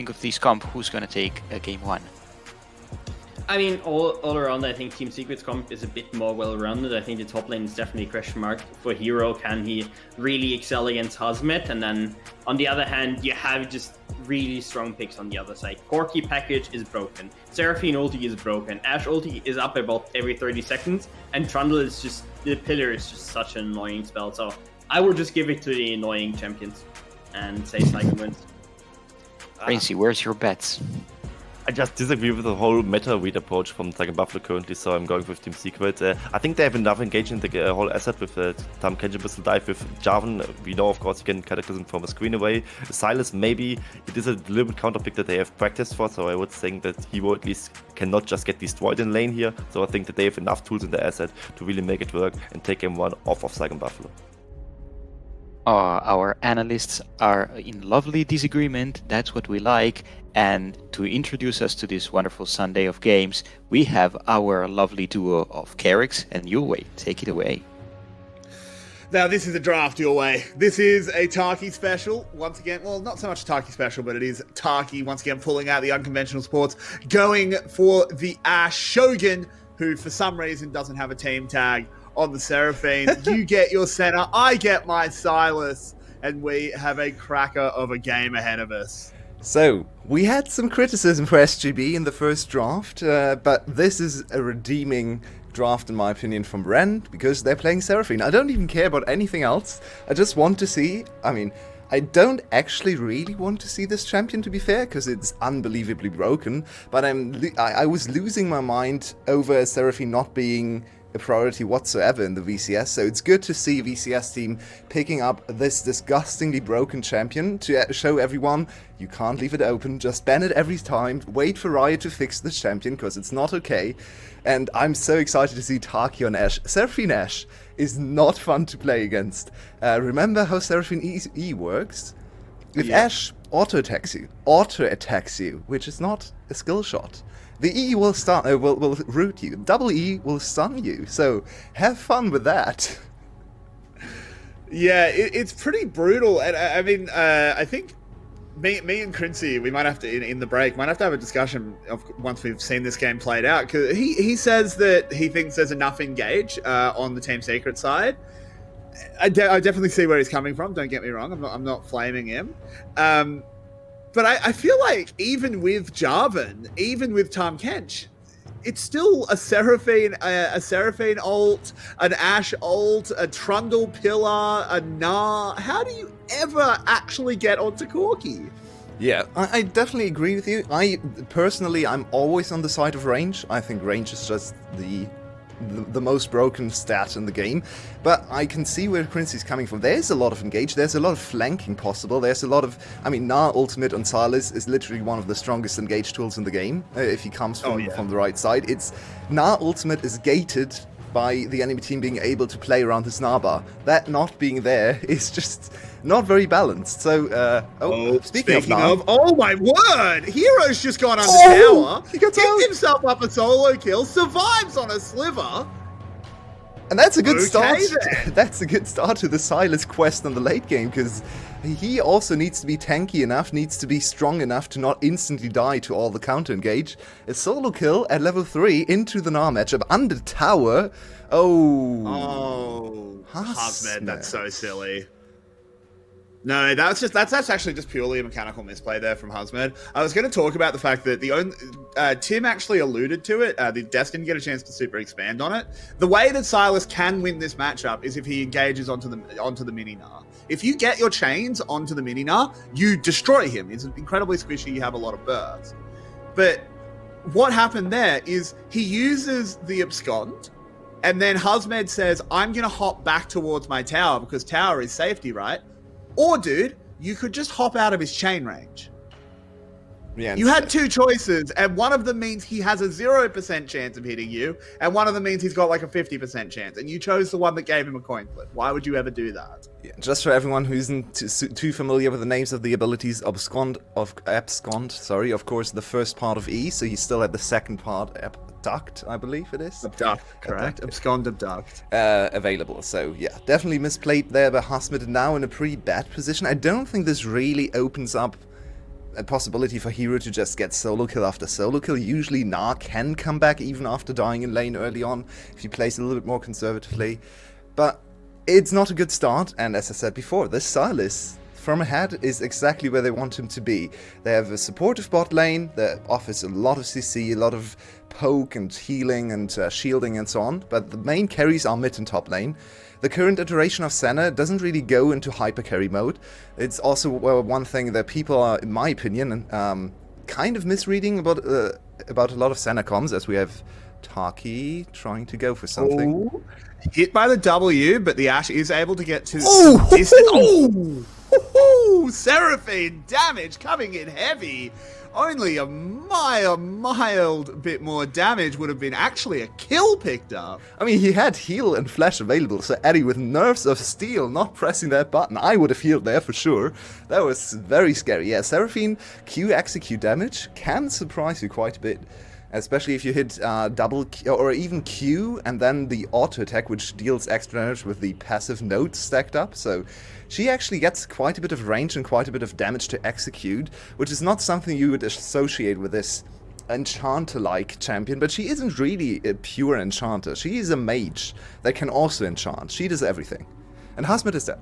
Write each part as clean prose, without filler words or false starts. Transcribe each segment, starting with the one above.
think of this comp, who's going to take game one? I mean, all around, I think Team Secret's comp is a bit more well-rounded. I think the top lane is definitely a question mark for Hero. Can he really excel against Hazmet? And then, on the other hand, you have just really strong picks on the other side. Corki package is broken. Seraphine ulti is broken. Ashe ulti is up about every 30 seconds. And Trundle is just, the pillar is just such an annoying spell. So I would just give it to the annoying champions and say Saigon wins. Princey, where's your bets? I just disagree with the whole meta read approach from Saigon Buffalo currently, so I'm going with Team Secret. I think they have enough engagement in the whole asset with Tam Kenji Pistol Dive with Jarvan. We know, of course, you can Cataclysm from a screen away. Silas, maybe it is a little bit counter pick that they have practiced for, so I would think that he will at least cannot just get destroyed in lane here. So I think that they have enough tools in the asset to really make it work and take game one off of Saigon Buffalo. Our analysts are in lovely disagreement. That's what we like. And to introduce us to this wonderful Sunday of games, we have our lovely duo of Carrix and Yulway. Take it away. Now, this is a draft your way. This is a Taki special. Once again, well, not so much a Taki special, but it is Taki once again pulling out the unconventional sports, going for the Ashe Shogun, who for some reason doesn't have a team tag on the Seraphine. You get your center, I get my Silas, and we have a cracker of a game ahead of us. So, we had some criticism for SGB in the first draft, but this is a redeeming draft in my opinion from Ren, because they're playing Seraphine. I don't even care about anything else. I just want to see, I don't actually really want to see this champion, to be fair, because it's unbelievably broken, but I was losing my mind over Seraphine not being a priority whatsoever in the VCS, so it's good to see VCS team picking up this disgustingly broken champion to show everyone you can't leave it open, just ban it every time, wait for Riot to fix this champion, because it's not okay. And I'm so excited to see Taki on Ashe. Seraphine Ashe is not fun to play against. Remember how Seraphine E works? If Ashe auto-attacks you, which is not a skill shot, the E will will root you. Double E will stun you. So have fun with that. Yeah, it's pretty brutal. And I mean, I think me and Quincy, we might have to in the break might have to have a discussion of once we've seen this game played out, because he says that he thinks there's enough engage on the Team Secret side. I definitely see where he's coming from. Don't get me wrong. I'm not flaming him. But I feel like even with Jarvan, even with Tahm Kench, it's still a Seraphine ult, an Ashe ult, a Trundle pillar, a Gnar. How do you ever actually get onto Corki? Yeah, I definitely agree with you. Personally, I'm always on the side of range. I think range is just the most broken stat in the game, but I can see where Quincy's coming from. There's a lot of engage, there's a lot of flanking possible, there's a lot of, Gnar ultimate on Silas is literally one of the strongest engage tools in the game, if he comes from the right side. Gnar ultimate is gated by the enemy team being able to play around his Gnar bar. That not being there is just not very balanced. So, speaking of, oh my word! Hero's just gone under tower. He gets Gives himself up a solo kill, survives on a sliver. And that's a good start. Then. That's a good start to the Silas quest on the late game, because he also needs to be tanky enough, needs to be strong enough to not instantly die to all the counter engage. A solo kill at level 3 into the Gnar matchup under tower. Hazmet, that's so silly. No, that's actually just purely a mechanical misplay there from Hazmet. I was going to talk about the fact that Tim actually alluded to it. The Des didn't get a chance to super expand on it. The way that Silas can win this matchup is if he engages onto the mini Gnar. If you get your chains onto the mini Gnar, you destroy him. He's incredibly squishy. You have a lot of bursts. But what happened there is he uses the abscond, and then Hazmet says, "I'm going to hop back towards my tower because tower is safety, right?" Or, dude, you could just hop out of his chain range. Yeah, you had two choices, and one of them means he has a 0% chance of hitting you, and one of them means he's got like a 50% chance, and you chose the one that gave him a coin flip. Why would you ever do that? Yeah, just for everyone who isn't too familiar with the names of the abilities, abscond, of course, the first part of E, so you still had the second part, abduct, I believe it is. Abduct, correct. Abscond, abduct. Available, so yeah, definitely misplayed there by Hazmet, now in a pretty bad position. I don't think this really opens up a possibility for Hero to just get solo kill after solo kill. Usually Na can come back even after dying in lane early on, if you place a little bit more conservatively. But it's not a good start, and as I said before, this Sylas from ahead is exactly where they want him to be. They have a supportive bot lane that offers a lot of CC, a lot of poke and healing and shielding and so on, but the main carries are mid and top lane. The current iteration of Senna doesn't really go into hyper carry mode. It's also one thing that people are, in my opinion, kind of misreading about a lot of Senna comms, as we have Taki trying to go for something. Ooh. Hit by the W, but the Ashe is able to get to Oh! distance. Oh! Seraphine damage coming in heavy. Only a mild bit more damage would have been actually a kill picked up. I mean, he had heal and flash available, so Eddie with nerves of steel not pressing that button. I would have healed there for sure. That was very scary. Yeah, Seraphine Q execute damage can surprise you quite a bit. Especially if you hit double Q, or even Q, and then the auto attack, which deals extra damage with the passive nodes stacked up. So she actually gets quite a bit of range and quite a bit of damage to execute, which is not something you would associate with this enchanter-like champion, but she isn't really a pure enchanter. She is a mage that can also enchant. She does everything. And Hasmet is dead.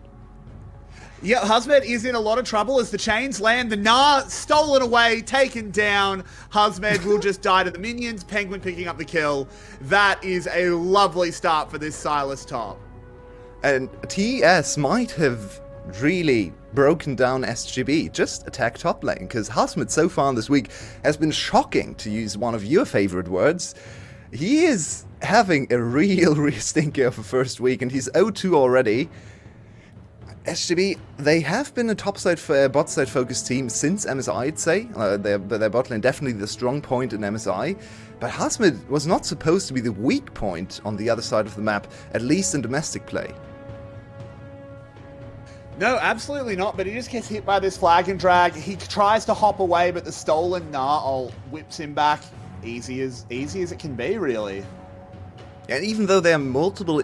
Yeah, Husmet is in a lot of trouble as the chains land. The Gnar stolen away, taken down. Husmed will just die to the minions. Penguin picking up the kill. That is a lovely start for this Sylas top. And TS might have really broken down SGB. Just attack top lane, because Hasmet so far this week has been shocking, to use one of your favorite words. He is having a real stinker of a first week, and he's 0-2 already. SGB, they have been a topside bot side focused team since MSI, I'd say. Their bot lane definitely the strong point in MSI. But Hasmed was not supposed to be the weak point on the other side of the map, at least in domestic play. No, absolutely not, but he just gets hit by this flag and drag. He tries to hop away, but the stolen Gnar whips him back. Easy as it can be, really. And even though there are multiple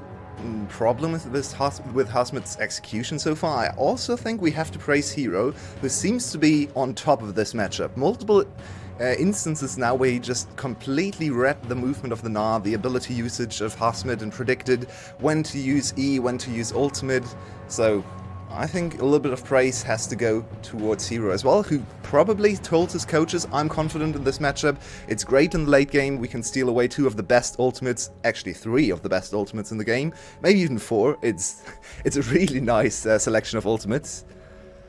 problems with Hasmet's execution so far, I also think we have to praise Hero, who seems to be on top of this matchup. Multiple instances now where he just completely read the movement of the Gnar, the ability usage of Hasmet, and predicted when to use E, when to use ultimate. So I think a little bit of praise has to go towards Hero as well, who probably told his coaches, I'm confident in this matchup, it's great in the late game, we can steal away 2 of the best ultimates, actually 3 of the best ultimates in the game, maybe even 4, it's a really nice selection of ultimates.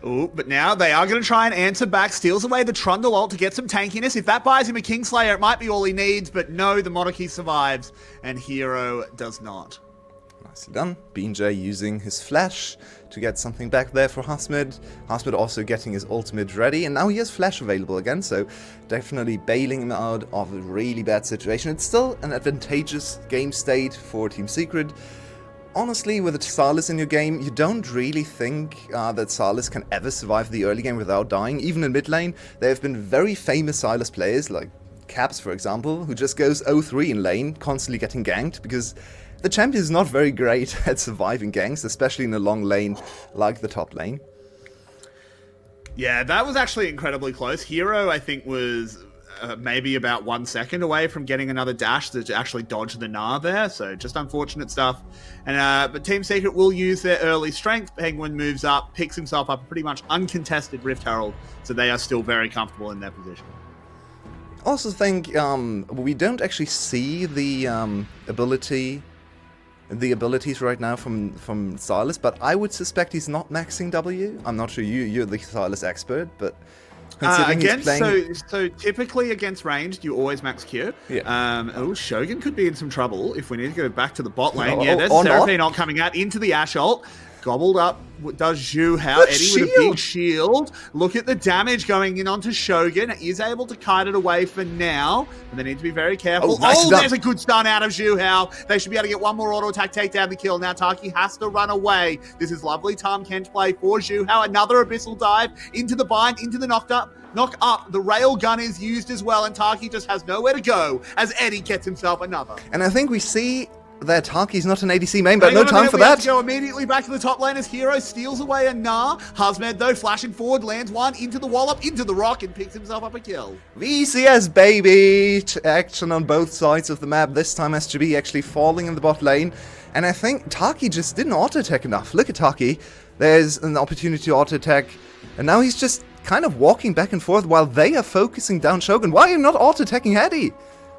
Ooh, but now they are going to try and answer back, steals away the Trundle ult to get some tankiness. If that buys him a Kingslayer, it might be all he needs, but no, the Monarchy survives, and Hero does not. Nicely done. BJ using his flash to get something back there for Hasmed. Hasmed also getting his ultimate ready, and now he has flash available again, so definitely bailing him out of a really bad situation. It's still an advantageous game state for Team Secret. Honestly, with a Sylas in your game, you don't really think that Sylas can ever survive the early game without dying. Even in mid lane, there have been very famous Sylas players, like Caps for example, who just goes 0-3 in lane, constantly getting ganked, because the champion is not very great at surviving ganks, especially in a long lane like the top lane. Yeah, that was actually incredibly close. Hero, I think, was maybe about 1 second away from getting another dash to actually dodge the Gnar there, so just unfortunate stuff. And but Team Secret will use their early strength. Penguin moves up, picks himself up a pretty much uncontested Rift Herald, so they are still very comfortable in their position. Also think we don't actually see the abilities right now from Sylas, but I would suspect he's not maxing W. I'm not sure you're the Sylas expert, but considering he's playing... so typically against ranged, you always max Q. Yeah. Shogun could be in some trouble if we need to go back to the bot lane. No, Yeah, there's Seraphine ult coming out into the Ashe ult. Gobbled up does Zhu Hao. Eddie with a big shield. Look at the damage going in onto Shogun. Is able to kite it away for now. But they need to be very careful. There's a good stun out of Zhu Hao. They should be able to get one more auto attack, take down the kill. Now Taki has to run away. This is lovely Tahm Kench play for Zhu Hao. Another abyssal dive into the bind, into the knock up. The rail gun is used as well, and Taki just has nowhere to go as Eddie gets himself another. And I think we see there. Taki's not an ADC main, but Hang no on a time minute, for we have that. to go immediately back to the top lane as Hero steals away a Gnar. Husmed, though, flashing forward, lands one into the wall up, into the rock, and picks himself up a kill. VCS, baby! Action on both sides of the map. This time SGB actually falling in the bot lane. And I think Taki just didn't auto-attack enough. Look at Taki. There's an opportunity to auto-attack. And now he's just kind of walking back and forth while they are focusing down Shogun. Why are you not auto-attacking Eddie?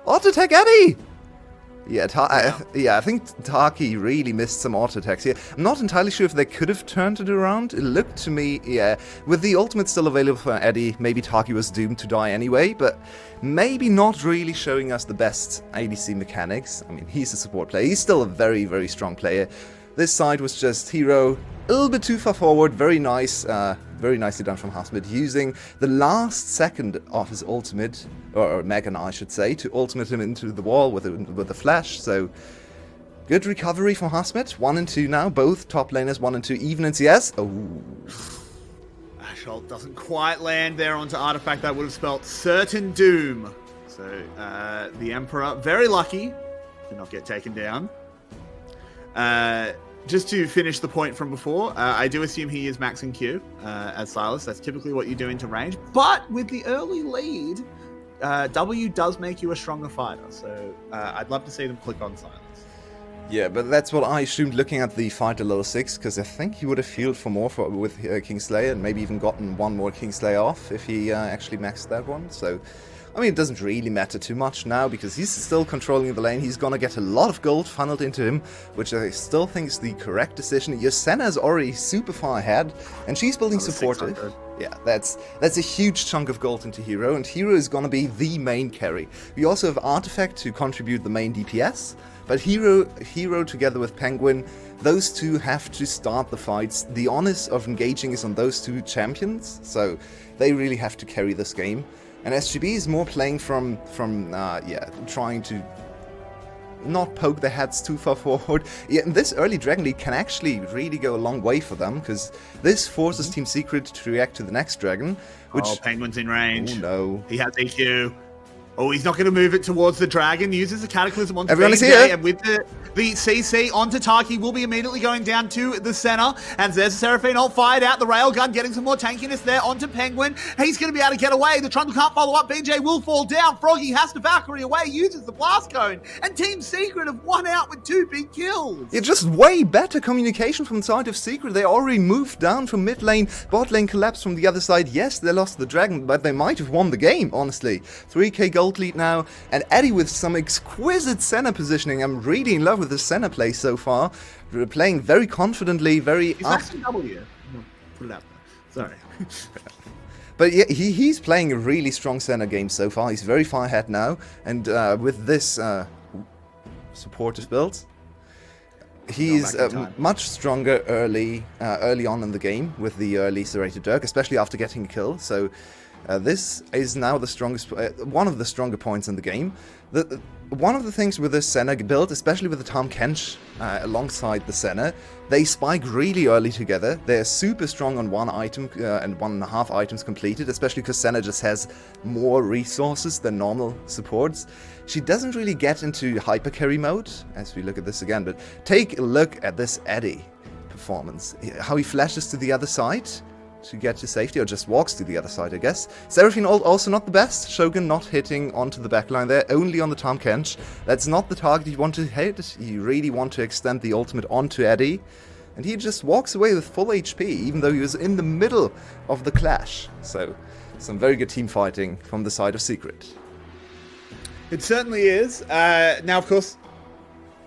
Auto-attack Eddie! Yeah, I think Taki really missed some auto-attacks here. I'm not entirely sure if they could have turned it around. It looked to me, yeah, with the ultimate still available for Eddie, maybe Taki was doomed to die anyway, but maybe not really showing us the best ADC mechanics. I mean, he's a support player. He's still a very, very strong player. This side was just Hero, a little bit too far forward. Very nice, very nicely done from Hasmid, using the last second of his ultimate, or Megan, I should say, to ultimate him into the wall with a flash. So good recovery from Hasmid. 1 and 2 now, both top laners 1 and 2, even in CS. Oh. Assault doesn't quite land there onto Artifact. That would have spelt certain doom. So the Emperor, very lucky to not get taken down. Just to finish the point from before, I do assume he is maxing Q as Silas. That's typically what you do into range. But with the early lead, W does make you a stronger fighter. So I'd love to see them click on Silas. Yeah, but that's what I assumed looking at the fight at level 6, because I think he would have healed for more with Kingslayer, and maybe even gotten one more Kingslayer off if he actually maxed that one. So, I mean, it doesn't really matter too much now, because he's still controlling the lane. He's gonna get a lot of gold funneled into him, which I still think is the correct decision. Your Senna's already super far ahead, and she's building supportive. 600. Yeah, that's a huge chunk of gold into Hero, and Hero is gonna be the main carry. We also have Artifact to contribute the main DPS, but Hero together with Penguin, those two have to start the fights. The onus of engaging is on those two champions, so they really have to carry this game. And SGB is more playing from trying to not poke their heads too far forward. Yeah, and this early Dragon Lead can actually really go a long way for them, because this forces Team Secret to react to the next Dragon, which... Oh, Penguin's in range. Oh, no. He has EQ. Oh, he's not going to move it towards the Dragon. Uses the Cataclysm onto Everyone is BJ, here. and with the CC onto Taki, will be immediately going down to the center. And there's a Seraphine ult fired out. The Railgun getting some more tankiness there onto Penguin. He's going to be able to get away. The Trundle can't follow up. BJ will fall down. Froggy has to Valkyrie away, uses the Blast Cone. And Team Secret have won out with 2 big kills. Yeah, just way better communication from the side of Secret. They already moved down from mid lane, bot lane collapsed from the other side. Yes, they lost the Dragon, but they might have won the game, honestly. 3k gold lead now, and Eddie with some exquisite Senna positioning. I'm really in love with the Senna play so far. They're playing very confidently, very He's up. maxing W. Put it out there. Sorry. But yeah, he's playing a really strong Senna game so far. He's very far ahead now, and with this supportive build, he's much stronger early on in the game with the early Serrated Dirk, especially after getting a kill. So this is now the strongest, one of the stronger points in the game. One of the things with this Senna build, especially with the Tahm Kench alongside the Senna, they spike really early together. They're super strong on one item and 1.5 items completed, especially because Senna just has more resources than normal supports. She doesn't really get into hyper carry mode, as we look at this again, but take a look at this Eddie performance. How he flashes to the other side to get to safety, or just walks to the other side, I guess. Seraphine also not the best. Shogun not hitting onto the backline there, only on the Tahm Kench. That's not the target you want to hit. You really want to extend the ultimate onto Eddie. And he just walks away with full HP, even though he was in the middle of the clash. So, some very good team fighting from the side of Secret. It certainly is. Now, of course,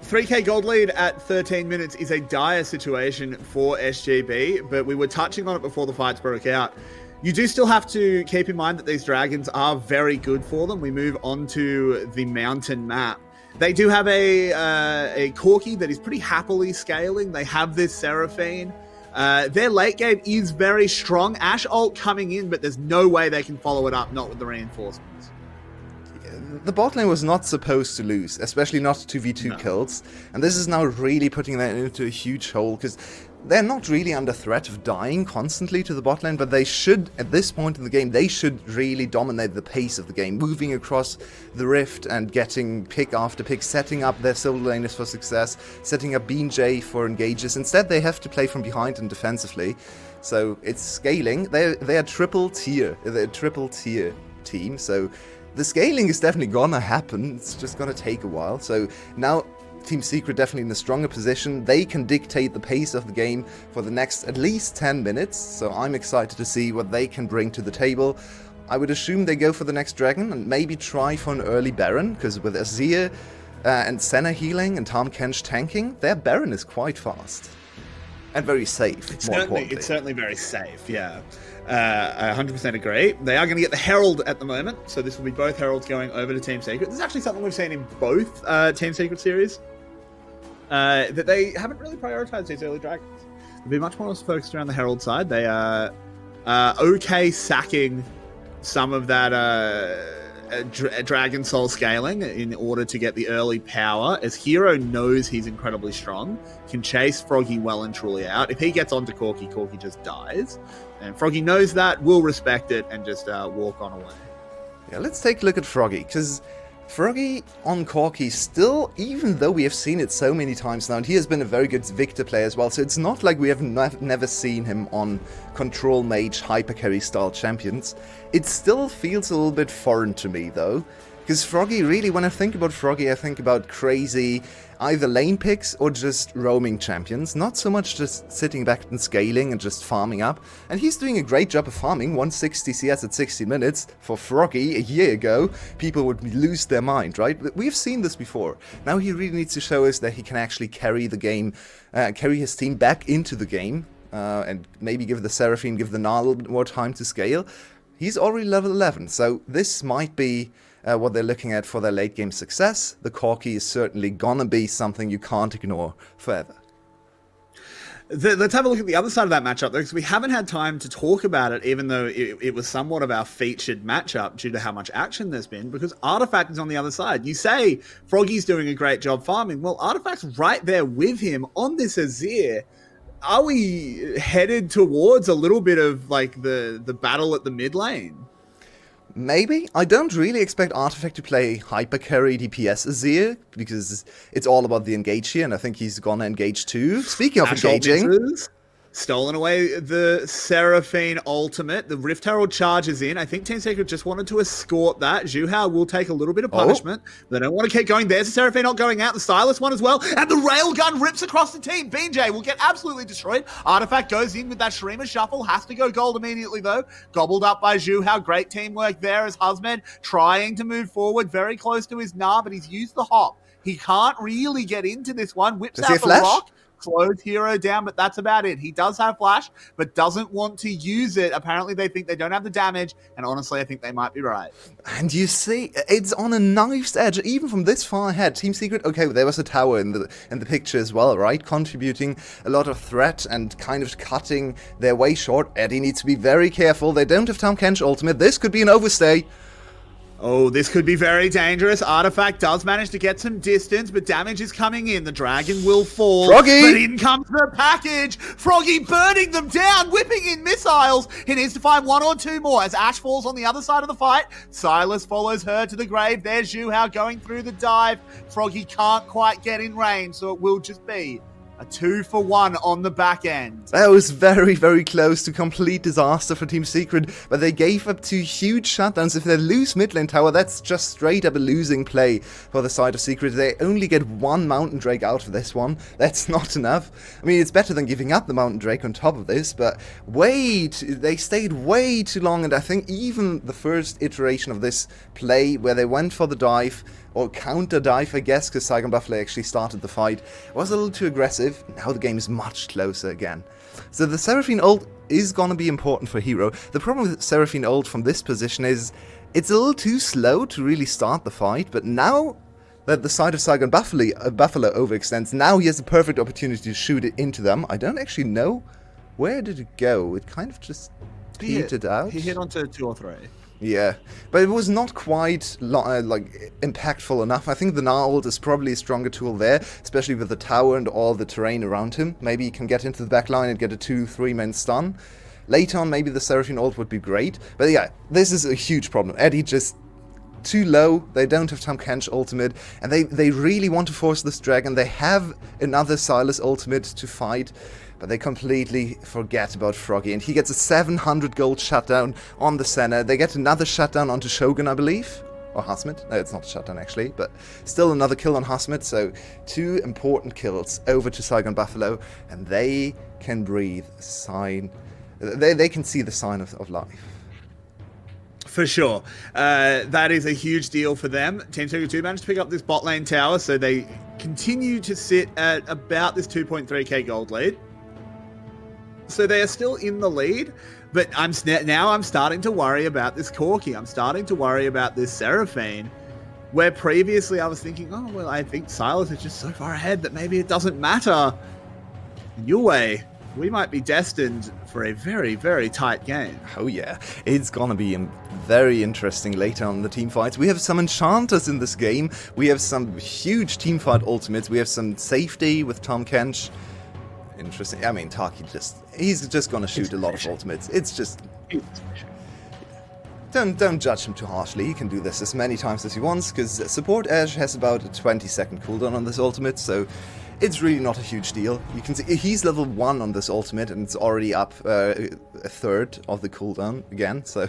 3k gold lead at 13 minutes is a dire situation for SGB, but we were touching on it before the fights broke out. You do still have to keep in mind that these dragons are very good for them. We move on to the mountain map. They do have a Corki that is pretty happily scaling. They have this Seraphine. Their late game is very strong. Ashe ult coming in, but there's no way they can follow it up, not with the reinforcements. The bot lane was not supposed to lose, especially not 2v2 kills, and this is now really putting them into a huge hole, because they're not really under threat of dying constantly to the bot lane, but they should, at this point in the game, they should really dominate the pace of the game, moving across the rift and getting pick after pick, setting up their solo laners for success, setting up Bean J for engages. Instead, they have to play from behind and defensively. So it's scaling. They're triple tier. They're a triple tier team. So the scaling is definitely gonna happen. It's just gonna take a while. So now Team Secret definitely in a stronger position. They can dictate the pace of the game for the next at least 10 minutes. So I'm excited to see what they can bring to the table. I would assume they go for the next dragon and maybe try for an early Baron, because with Azir and Senna healing and Tahm Kench tanking, their Baron is quite fast. And very safe, It's certainly very safe, yeah. I 100% agree. They are going to get the Herald at the moment, so this will be both Heralds going over to Team Secret. This is actually something we've seen in both Team Secret series, that they haven't really prioritized these early dragons. They'll be much more focused around the Herald side. They are okay sacking some of that Dragon Soul scaling in order to get the early power, as Hero knows he's incredibly strong, can chase Froggy well and truly out. If he gets onto Corki, Corki just dies. And Froggy knows that, will respect it, and just walk on away. Yeah, let's take a look at Froggy, because Froggy on Corki still, even though we have seen it so many times now, and he has been a very good Victor player as well, so it's not like we have never seen him on Control Mage Hypercarry style champions. It still feels a little bit foreign to me though, because Froggy really, when I think about Froggy, I think about crazy either lane picks or just roaming champions, not so much just sitting back and scaling and just farming up. And he's doing a great job of farming, 160 CS at 60 minutes. For Froggy, a year ago, people would lose their mind, right? But we've seen this before. Now he really needs to show us that he can actually carry the game, carry his team back into the game, and maybe give the Seraphine, give the Nile a little bit more time to scale. He's already level 11, so this might be what they're looking at for their late game success. The Corki is certainly gonna be something you can't ignore forever. Let's have a look at the other side of that matchup, though, because we haven't had time to talk about it, even though it was somewhat of our featured matchup due to how much action there's been, because Artifact is on the other side. You say Froggy's doing a great job farming. Well, Artifact's right there with him on this Azir. Are we headed towards a little bit of like the battle at the mid lane? Maybe. I don't really expect Artifact to play hyper-carry DPS Azir, because it's all about the engage here, and I think he's gonna engage too. Speaking of engaging... Stolen away the Seraphine ultimate. The Rift Herald charges in. I think Team Secret just wanted to escort that. Zhu Hao will take a little bit of punishment. They don't want to keep going. There's the Seraphine not going out. The Stylus one as well. And the Railgun rips across the team. BJ will get absolutely destroyed. Artifact goes in with that Shriemer shuffle. Has to go gold immediately though. Gobbled up by Zhu Hao. Great teamwork there as Husmed trying to move forward. Very close to his Gnar, but he's used the hop. He can't really get into this one. Whips out the rock. Slows Hero down, but that's about it. He does have flash, but doesn't want to use it. Apparently, they think they don't have the damage, and honestly, I think they might be right. And you see, it's on a knife's edge, even from this far ahead. Team Secret, okay, there was a tower in the picture as well, right? Contributing a lot of threat and kind of cutting their way short. Eddie needs to be very careful. They don't have Tahm Kench ultimate. This could be an overstay. Oh, this could be very dangerous. Artifact does manage to get some distance, but damage is coming in. The dragon will fall. Froggy! But in comes the package. Froggy burning them down, whipping in missiles. He needs to find one or two more as Ash falls on the other side of the fight. Silas follows her to the grave. There's Zhu Hao going through the dive. Froggy can't quite get in range, so it will just be a 2-for-1 on the back end. That was very, very close to complete disaster for Team Secret, but they gave up 2 huge shutdowns. If they lose mid lane tower, that's just straight up a losing play for the side of Secret. They only get 1 Mountain Drake out of this one. That's not enough. I mean, it's better than giving up the Mountain Drake on top of this, but they stayed way too long, and I think even the first iteration of this play, where they went for the dive, or counter dive, I guess, because Saigon Buffalo actually started the fight, was a little too aggressive. Now the game is much closer again. So the Seraphine ult is going to be important for Hero. The problem with Seraphine ult from this position is it's a little too slow to really start the fight, but now that the side of Saigon Buffalo overextends, now he has a perfect opportunity to shoot it into them. I don't actually know where did it go. It kind of just petered out. He hit onto 2 or 3. Yeah, but it was not quite like impactful enough. I think the Gnar ult is probably a stronger tool there, especially with the tower and all the terrain around him. Maybe he can get into the back line and get a 2-3 man stun. Later on, maybe the Seraphine ult would be great. But yeah, this is a huge problem. Eddie just too low. They don't have Tahm Kench ultimate, and they really want to force this dragon. They have another Sylas ultimate to fight, but they completely forget about Froggy, and he gets a 700 gold shutdown on the center. They get another shutdown onto Shogun, I believe. Or Hasmit. No, it's not a shutdown actually, but still another kill on Hasmit, so 2 important kills over to Saigon Buffalo, and they can breathe a sign. They can see the sign of life. For sure. That is a huge deal for them. Team Secret 2 managed to pick up this bot lane tower, so they continue to sit at about this 2.3k gold lead. So they are still in the lead, but now I'm starting to worry about this Corki. I'm starting to worry about this Seraphine, where previously I was thinking, oh, well, I think Sylas is just so far ahead that maybe it doesn't matter. Yue, we might be destined for a very, very tight game. Oh yeah, it's gonna be very interesting later on in the team fights. We have some enchanters in this game. We have some huge team fight ultimates. We have some safety with Tahm Kench. Interesting. I mean, Taki he's just gonna shoot a lot of ultimates. It's just... Don't judge him too harshly. He can do this as many times as he wants, because support Ash has about a 20-second cooldown on this ultimate, so it's really not a huge deal. You can see he's level 1 on this ultimate, and it's already up a third of the cooldown again, so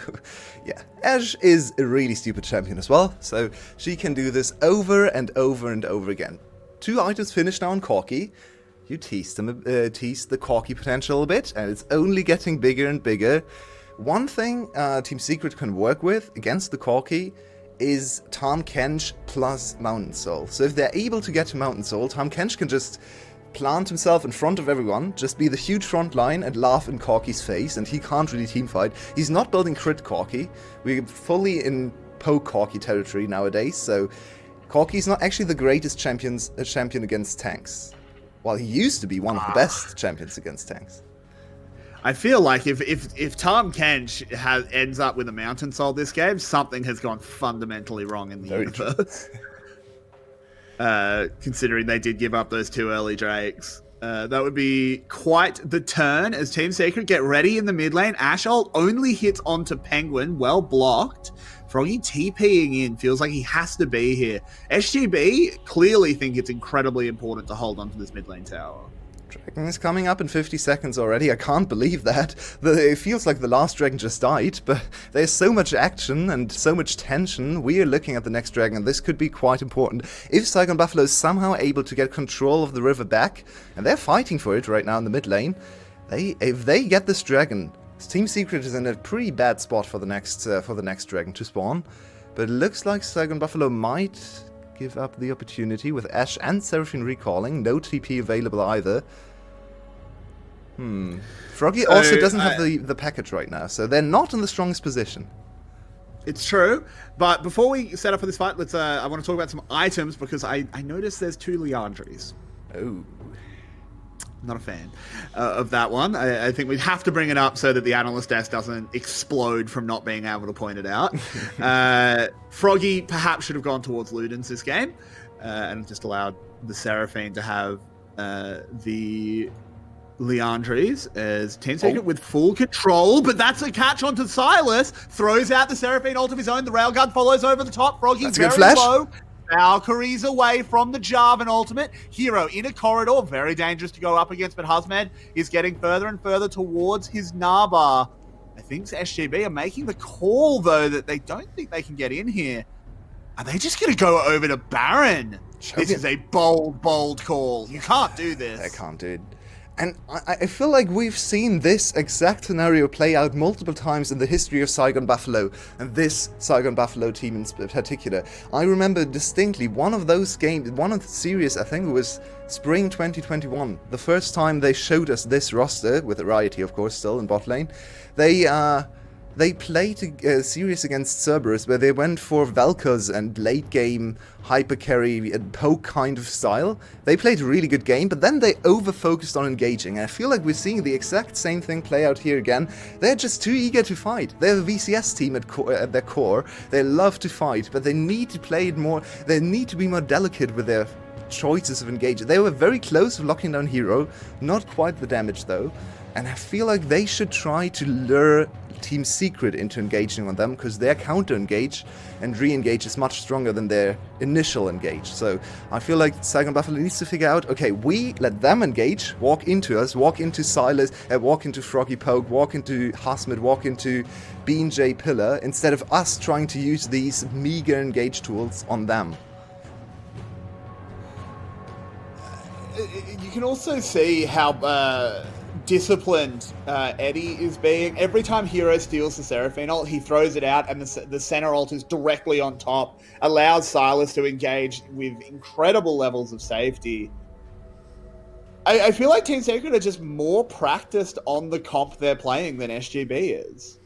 yeah. Ash is a really stupid champion as well, so she can do this over and over and over again. 2 items finished now on Corki. You teased the Corki potential a bit, and it's only getting bigger and bigger. One thing Team Secret can work with against the Corki is Tahm Kench plus Mountain Soul. So if they're able to get to Mountain Soul, Tahm Kench can just plant himself in front of everyone, just be the huge front line and laugh in Corki's face, and he can't really teamfight. He's not building crit Corki. We're fully in poke Corki territory nowadays, so Corki's not actually the greatest champion against tanks. While he used to be one of the best champions against tanks. I feel like if Tahm Kench ends up with a Mountain Soul this game, something has gone fundamentally wrong in the universe. Considering they did give up those 2 early Drakes. That would be quite the turn as Team Secret get ready in the mid lane. Ash ult only hits onto Penguin, well blocked. Froggy TPing in, feels like he has to be here. SGB clearly think it's incredibly important to hold on to this mid lane tower. Dragon is coming up in 50 seconds already. I can't believe that. It feels like the last dragon just died, but there's so much action and so much tension. We are looking at the next dragon, and this could be quite important. If Saigon Buffalo is somehow able to get control of the river back, and they're fighting for it right now in the mid lane, if they get this dragon, Team Secret is in a pretty bad spot for the next dragon to spawn. But it looks like Saigon Buffalo might give up the opportunity with Ash and Seraphine recalling. No TP available either. Froggy also doesn't have the package right now, so they're not in the strongest position. It's true, but before we set up for this fight, let's. I want to talk about some items because I noticed there's 2 Leandries. Oh. Not a fan of that one. I think we'd have to bring it up so that the analyst desk doesn't explode from not being able to point it out. Froggy perhaps should have gone towards Ludens this game and just allowed the Seraphine to have the Leandries as Team Secret with full control, but that's a catch onto Sylas. Throws out the Seraphine ult of his own. The railgun follows over the top. Froggy very low. Valkyrie's away from the Jarvan ultimate. Hero in a corridor, very dangerous to go up against, but Husmed is getting further and further towards his Narbar. I think SGB are making the call, though, that they don't think they can get in here. Are they just going to go over to Baron? This is a bold, bold call. You can't do this. I can't do it. And I feel like we've seen this exact scenario play out multiple times in the history of Saigon Buffalo, and this Saigon Buffalo team in particular. I remember distinctly one of those games, one of the series, I think it was Spring 2021, the first time they showed us this roster, with Riot, of course, still in bot lane. They they played a series against Cerberus where they went for Velkas and late game hyper carry and poke kind of style. They played a really good game, but then they over-focused on engaging. And I feel like we're seeing the exact same thing play out here again. They're just too eager to fight. They're a VCS team at their core. They love to fight, but they need to play it more. They need to be more delicate with their choices of engaging. They were very close to locking down Hero, not quite the damage though. And I feel like they should try to lure Team Secret into engaging on them, because their counter-engage and re-engage is much stronger than their initial engage. So I feel like Saigon Buffalo needs to figure out, okay, we let them engage, walk into us, walk into Silas, walk into Froggy Poke, walk into Hasmid, walk into Bean J Pillar, instead of us trying to use these meager engage tools on them. You can also see how disciplined Eddie is being. Every time Hero steals the Seraphine ult, he throws it out, and the center ult is directly on top, allows Silas to engage with incredible levels of safety. I feel like Team Secret are just more practiced on the comp they're playing than SGB is.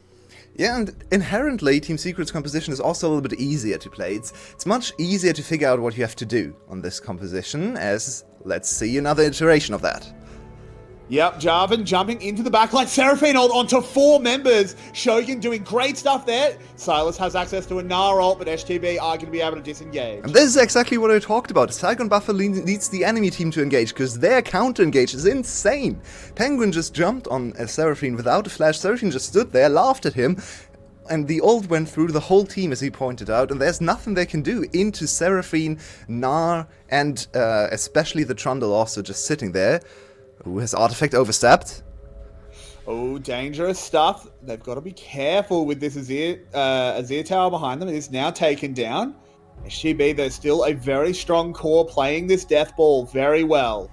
Yeah, and inherently, Team Secret's composition is also a little bit easier to play. It's much easier to figure out what you have to do on this composition, as let's see another iteration of that. Yep, Jarvan jumping into the backline. Seraphine ult onto 4 members. Shogun doing great stuff there. Silas has access to a Gnar ult, but STB are going to be able to disengage. And this is exactly what I talked about. Saigon Buffalo needs the enemy team to engage, because their counter-engage is insane. Penguin just jumped on a Seraphine without a flash. Seraphine just stood there, laughed at him, and the ult went through the whole team, as he pointed out, and there's nothing they can do into Seraphine, Gnar, and especially the Trundle also just sitting there. Who has Artifact overstepped? Oh, dangerous stuff. They've got to be careful with this Azir tower behind them. It is now taken down. SGB, they're still a very strong core playing this death ball very well.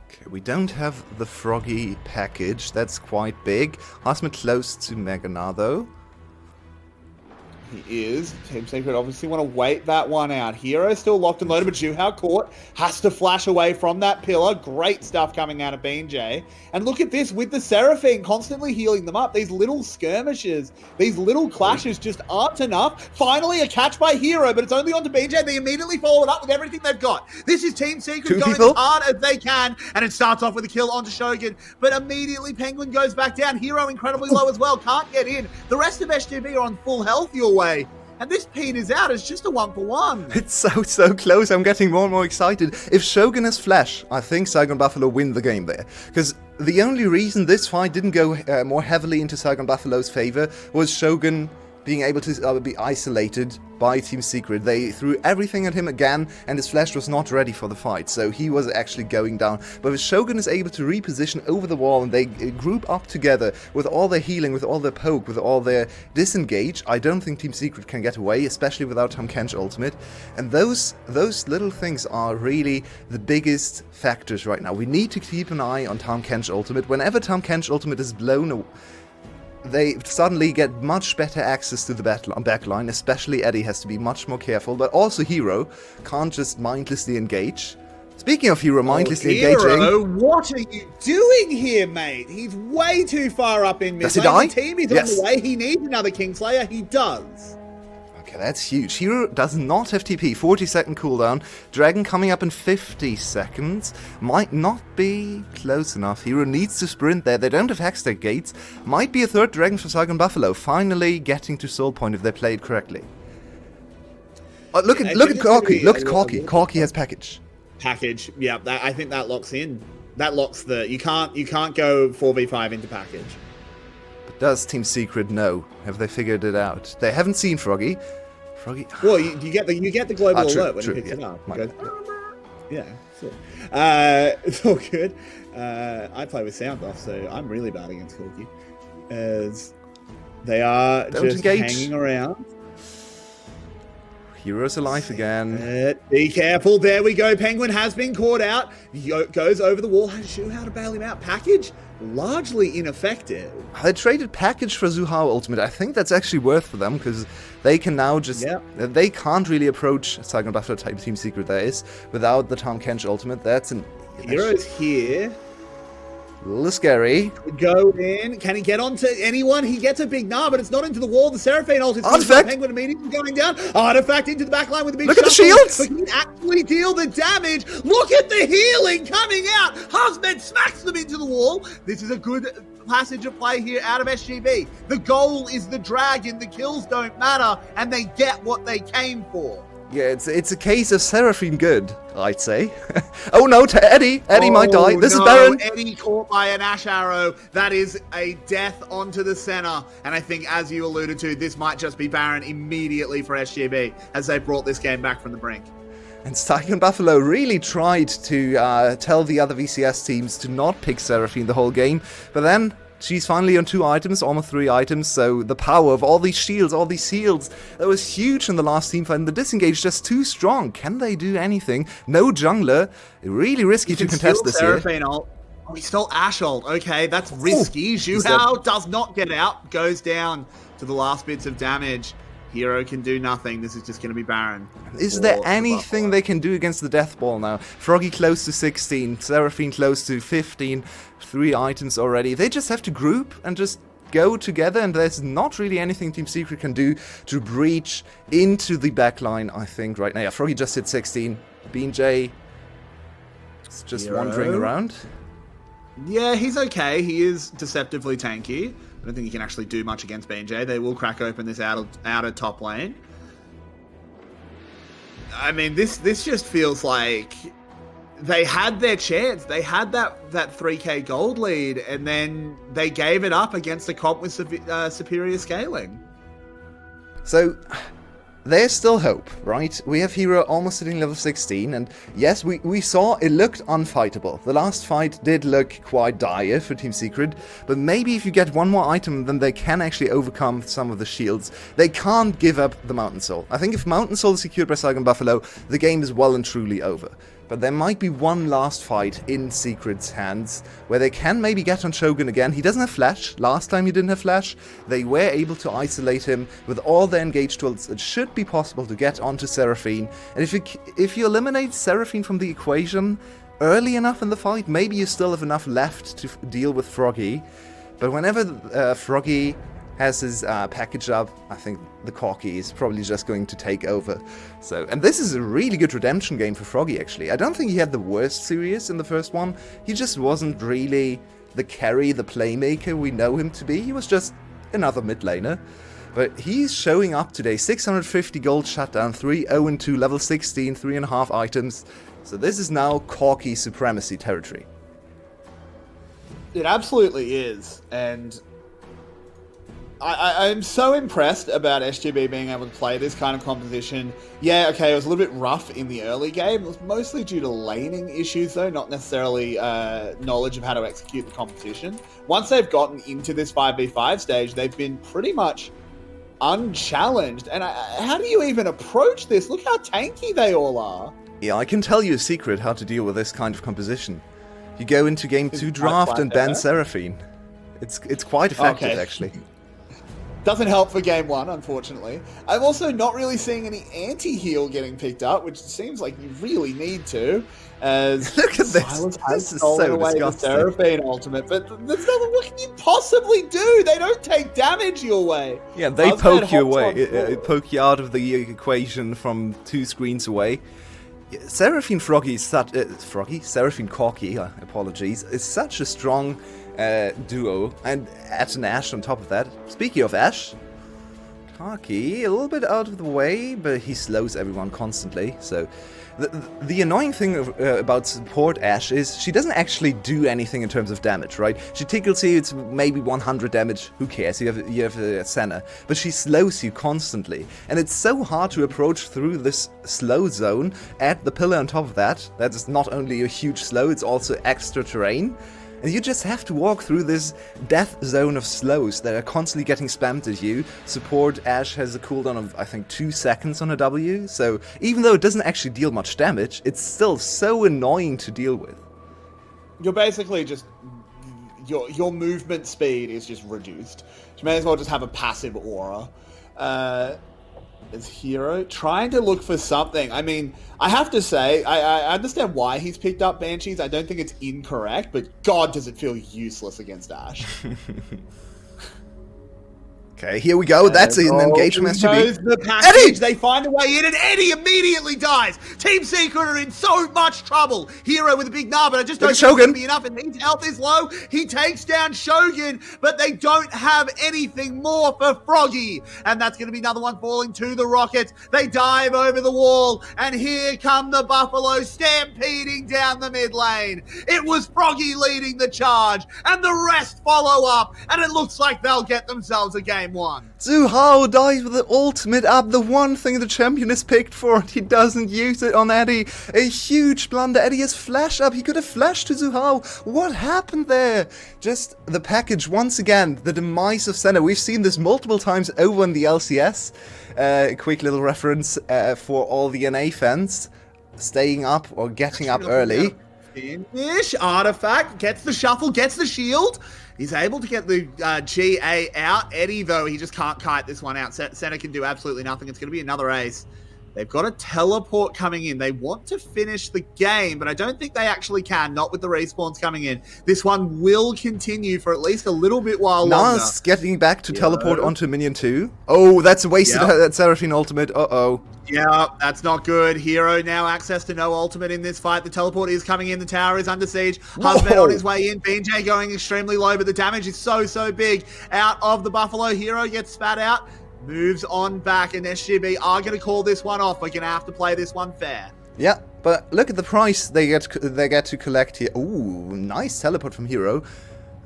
Okay, we don't have the Froggy package. That's quite big. Hasmid close to Mega Gnar, though. He is. Team Secret obviously want to wait that one out. Hero still locked and loaded, but Juhao caught. Has to flash away from that pillar. Great stuff coming out of Bean J. And look at this with the Seraphine constantly healing them up. These little skirmishes, these little clashes just aren't enough. Finally a catch by Hero, but it's only onto Bean J. They immediately follow it up with everything they've got. This is Team Secret going as hard as they can, and it starts off with a kill onto Shogun, but immediately Penguin goes back down. Hero incredibly low as well, can't get in. The rest of SGB are on full health your way. And this Pete is out. It's just a 1-for-1. It's so close. I'm getting more and more excited. If Shogun has flash, I think Saigon Buffalo win the game there. Because the only reason this fight didn't go more heavily into Saigon Buffalo's favor was Shogun being able to be isolated by Team Secret. They threw everything at him again, and his flash was not ready for the fight, so he was actually going down. But if Shogun is able to reposition over the wall, and they group up together with all their healing, with all their poke, with all their disengage, I don't think Team Secret can get away, especially without Tahm Kench ultimate. And those little things are really the biggest factors right now. We need to keep an eye on Tahm Kench ultimate. Whenever Tahm Kench ultimate is blown away, they suddenly get much better access to the backline, especially Eddie has to be much more careful, but also Hero can't just mindlessly engage. Speaking of Hero mindlessly engaging... Hero, what are you doing here, mate? He's way too far up in mid. Does he die? The team is on the way. He needs another Kingslayer. He does. Okay, that's huge. Hero does not have TP. 40-second cooldown. Dragon coming up in 50 seconds. Might not be close enough. Hero needs to sprint there. They don't have Hextech gates. Might be a third Dragon for Saigon Buffalo. Finally getting to Soul Point if they play it correctly. Look at Corky. Look at Corky. Corky has package. Package. Yeah, I think that locks in. That locks the... You can't go 4v5 into package. But does Team Secret know? Have they figured it out? They haven't seen Froggy. Well, you get the global alert when it picks it up. Yeah, so, it's all good. I play with sound off, so I'm really bad against Corky, as they are just hanging around. Hero's alive again. Be careful. There we go. Penguin has been caught out. Goes over the wall. Has Juhao to bail him out. Package largely ineffective. They traded package for Zuhao ultimate. I think that's actually worth for them, because they can now just... Yeah. They can't really approach Saigon Buffalo type Team Secret there is without the Tahm Kench ultimate. That's an... Hero's here. A little scary. Go in. Can he get onto anyone? He gets a big but it's not into the wall. The Seraphine ult is Artifact. Penguin immediately going down. Artifact into the backline with a big Look at the shuffle. shields. But can he actually deal the damage? Look at the healing coming out. Husband smacks them into the wall. This is a good passage of play here out of SGB. The goal is the dragon. The kills don't matter, and they get what they came for. Yeah, it's a case of Seraphine good, I'd say. Oh no, to Eddie. Eddie might die. This is Baron. Eddie caught by an Ash Arrow. That is a death onto the center. And I think, as you alluded to, this might just be Baron immediately for SGB as they brought this game back from the brink. And Saigon Buffalo really tried to tell the other VCS teams to not pick Seraphine the whole game, but then she's finally on 2 items, almost 3 items, so the power of all these shields, all these shields, that was huge in the last team fight, and the disengage just too strong. Can they do anything? No jungler. Really risky to contest this here. Ult. Oh, he stole Ash ult. Okay, that's risky. Zhu Hao does not get out, goes down to the last bits of damage. Hero can do nothing. This is just going to be Baron. Is there anything they can do against the Death Ball now? Froggy close to 16, Seraphine close to 15, 3 items already. They just have to group and just go together, and there's not really anything Team Secret can do to breach into the backline, I think, right now. Yeah, Froggy just hit 16. Bean J is just Hero. wandering around. Yeah, he's okay. He is deceptively tanky. I don't think he can actually do much against BJ. They will crack open this outer top lane. I mean, this just feels like they had their chance. They had that 3k gold lead, and then they gave it up against a comp with superior scaling. So, there's still hope, right? We have Hero almost hitting level 16, and yes, we saw it looked unfightable. The last fight did look quite dire for Team Secret, but maybe if you get one more item, then they can actually overcome some of the shields. They can't give up the Mountain Soul. I think if Mountain Soul is secured by Saigon Buffalo, the game is well and truly over. But there might be one last fight in Secret's hands, where they can maybe get on Shogun again. He doesn't have Flash. Last time he didn't have Flash. They were able to isolate him with all their engaged tools. It should be possible to get onto Seraphine. And if you eliminate Seraphine from the equation early enough in the fight, maybe you still have enough left to deal with Froggy. But whenever Froggy has his package up, I think the Corki is probably just going to take over. So, and this is a really good redemption game for Froggy, actually. I don't think he had the worst series in the first one. He just wasn't really the carry, the playmaker we know him to be. He was just another mid laner. But he's showing up today. 650 gold shutdown, 3-0-2, level 16, 3.5 items. So this is now Corki supremacy territory. It absolutely is, and I'm so impressed about SGB being able to play this kind of composition. Yeah, okay, it was a little bit rough in the early game. It was mostly due to laning issues, though, not necessarily knowledge of how to execute the competition. Once they've gotten into this 5v5 stage, they've been pretty much unchallenged. And how do you even approach this? Look how tanky they all are. Yeah, I can tell you a secret how to deal with this kind of composition. You go into game 2 draft and ban Seraphine. It's quite effective, actually. Doesn't help for game 1, unfortunately. I'm also not really seeing any anti-heal getting picked up, which seems like you really need to. As look at this. Silas This is so away disgusting. the Seraphine ultimate, but there's nothing. What can you possibly do? They don't take damage your way. Yeah, they Husband poke you hops away, on poke you out of the equation from 2 screens away. Seraphine Froggy is such Seraphine Corki, apologies, is such a strong duo, and add an Ashe on top of that. Speaking of Ashe, Corki, a little bit out of the way, but he slows everyone constantly, so the annoying thing about support Ashe is she doesn't actually do anything in terms of damage, right? She tickles you, it's maybe 100 damage, who cares, you have a Senna, but she slows you constantly, and it's so hard to approach through this slow zone. Add the pillar on top of that, that's not only a huge slow, it's also extra terrain. And you just have to walk through this death zone of slows that are constantly getting spammed at you. Support Ashe has a cooldown of, I think, 2 seconds on a W, so even though it doesn't actually deal much damage, it's still so annoying to deal with. You're basically just... Your movement speed is just reduced. You may as well just have a passive aura. As Hero trying to look for something. I mean, I have to say, I understand why he's picked up Banshees. I don't think it's incorrect, but God, does it feel useless against Ash. Okay, here we go. That's an engagement goes SGB. the package. They find a way in, and Eddie immediately dies. Team Secret are in so much trouble. Hero with a big gnar, but I just don't think it's going to be enough. And his health is low. He takes down Shogun, but they don't have anything more for Froggy. And that's going to be another one falling to the Rockets. They dive over the wall, and here come the Buffalo stampeding down the mid lane. It was Froggy leading the charge, and the rest follow up, and it looks like they'll get themselves a game one. Zhu Hao dies with the ultimate up, the one thing the champion is picked for, and he doesn't use it on Eddie. A huge blunder. Eddie has flash up. He could have flashed to Zhu Hao. What happened there? Just the package once again, the demise of Senna. We've seen this multiple times over in the LCS. Quick little reference for all the NA fans staying up or getting up early. Finish. Artifact gets the shuffle, gets the shield. He's able to get the GA out. Eddie, though, he just can't kite this one out. Senna can do absolutely nothing. It's going to be another ace. They've got a teleport coming in. They want to finish the game, but I don't think they actually can, not with the respawns coming in. This one will continue for at least a little bit while longer. Nas getting back to teleport onto minion 2. Oh, that's a wasted that Seraphine ultimate. Uh-oh. Yeah, that's not good. Hero now access to no ultimate in this fight. The teleport is coming in. The tower is under siege. Husband on his way in. BJ going extremely low, but the damage is so big. Out of the Buffalo. Hero gets spat out. Moves on back, and SGB are going to call this one off. We're going to have to play this one fair. Yeah, but look at the price they get to collect here. Ooh, nice teleport from Hero.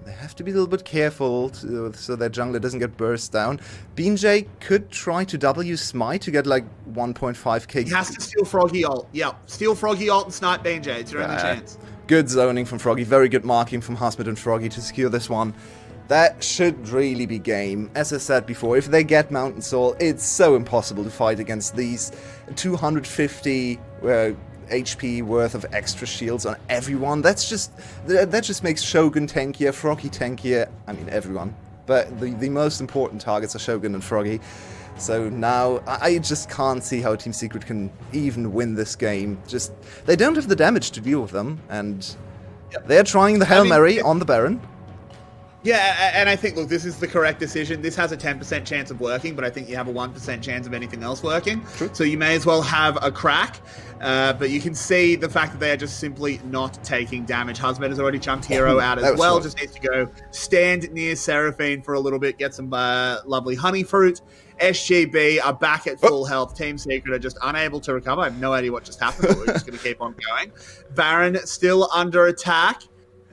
They have to be a little bit careful so their jungler doesn't get burst down. BJ could try to W smite to get like 1.5k. He has to steal Froggy ult. Yep, steal Froggy ult and snipe BJ. It's your only chance. Good zoning from Froggy. Very good marking from Husband and Froggy to secure this one. That should really be game. As I said before, if they get Mountain Soul, it's so impossible to fight against these 250 HP worth of extra shields on everyone. That just makes Shogun tankier, Froggy tankier. I mean, everyone. But the most important targets are Shogun and Froggy. So now, I just can't see how Team Secret can even win this game. Just, they don't have the damage to deal with them, and they're trying the Hail Mary on the Baron. Yeah, and I think, look, this is the correct decision. This has a 10% chance of working, but I think you have a 1% chance of anything else working. True. So you may as well have a crack. But you can see the fact that they are just simply not taking damage. Husband has already chunked Hero out as well. Just needs to go stand near Seraphine for a little bit, get some lovely honey fruit. SGB are back at full health. Team Secret are just unable to recover. I have no idea what just happened, but we're just going to keep on going. Baron still under attack.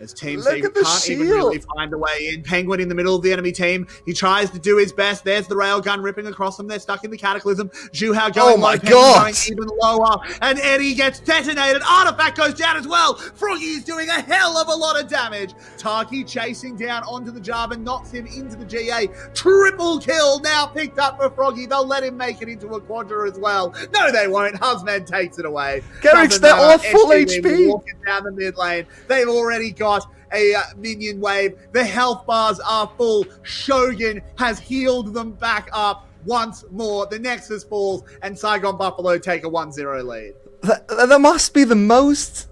As Team Secret can't even really find a way in. Penguin in the middle of the enemy team. He tries to do his best. There's the railgun ripping across them. They're stuck in the Cataclysm. Zhu Hao going low. Penguin going even lower. And Eddie gets detonated. Artifact goes down as well. Froggy is doing a hell of a lot of damage. Taki chasing down onto the Java, knocks him into the GA. Triple kill now picked up for Froggy. They'll let him make it into a quadra as well. No, they won't. Husband takes it away. Garrick's, they're all full HP. Walking down the mid lane. They've already got a minion wave. The health bars are full. Shogun has healed them back up once more. The Nexus falls, and Saigon Buffalo take a 1-0 lead. That must be the most